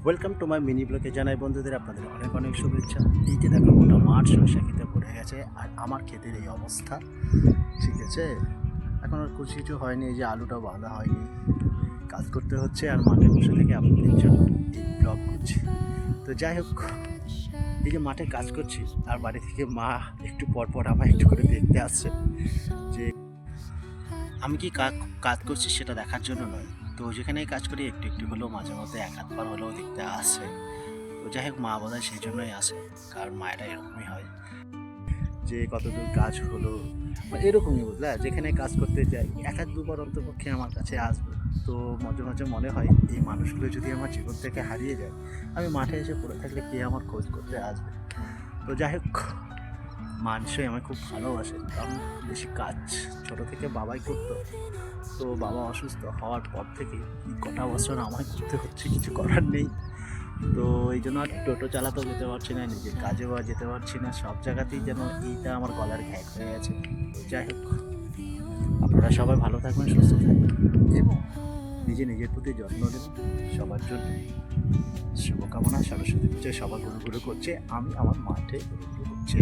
Welcome to my mini ব্লগে জানাই বন্ধুদের আপনাদের অনেক অনেক শুভেচ্ছা। এই যে দেখো গোটা মাঠ সরষা খেতে ভরে গেছে আর আমার ক্ষেতের এই অবস্থা। ঠিক আছে, এখন আর কিছু হয়নি, এই যে আলুটা বাঁধা হয়নি, কাজ করতে হচ্ছে আর মাঠে বসে থেকে আপনাদের জন্য এই ব্লগ করছি। তো যাই হোক, এই যে মাঠে কাজ করছি আর বাড়ি থেকে মা একটু পর পর আমায় একটু করে দেখতে আসছে যে আমি কি কাজ করছি সেটা দেখার জন্য নয়। তো যেখানেই কাজ করি একটু একটু হলেও মাঝে মধ্যে এক আধবার হলেও দেখতে আসে। তো যাই হোক, মা বোধহয় সেই জন্যই আসে, কারণ মায়েরা এরকমই হয় যে কতদূর কাজ হলো বা এরকমই, বুঝলা, যেখানে কাজ করতে যাই এক এক দুবার অন্তপক্ষে আমার কাছে আসবে। তো মাঝে মাঝে মনে হয় এই মানুষগুলো যদি আমার জীবন থেকে হারিয়ে যায়, আমি মাঠে এসে পড়ে থাকলে কে আমার খোঁজ করতে আসবে। তো যাই হোক, মানুষই আমায় খুব ভালোবাসে, কারণ বেশি কাজ ছোটো থেকে বাবাই করতো। তো বাবা অসুস্থ হওয়ার পর থেকে এই কটা বছর আমায় করতে হচ্ছে, কিছু করার নেই। তো এই জন্য আর টোটো চালাতেও যেতে পারছি না, নিজের কাজেও আর যেতে পারছি না, সব জায়গাতেই যেন এইটা আমার গলার ঘ্যাক হয়ে আছে। তো যাই হোক, আপনারা সবাই ভালো থাকবেন, সুস্থ থাকবেন এবং নিজের প্রতি যত্ন নেবেন। সবার জন্য শুভকামনা। সরস্বতী পুজোয় সবার ঘুরে ঘুরে করছে, আমি আমার মাঠে ঘুরে ঘুরে করছি।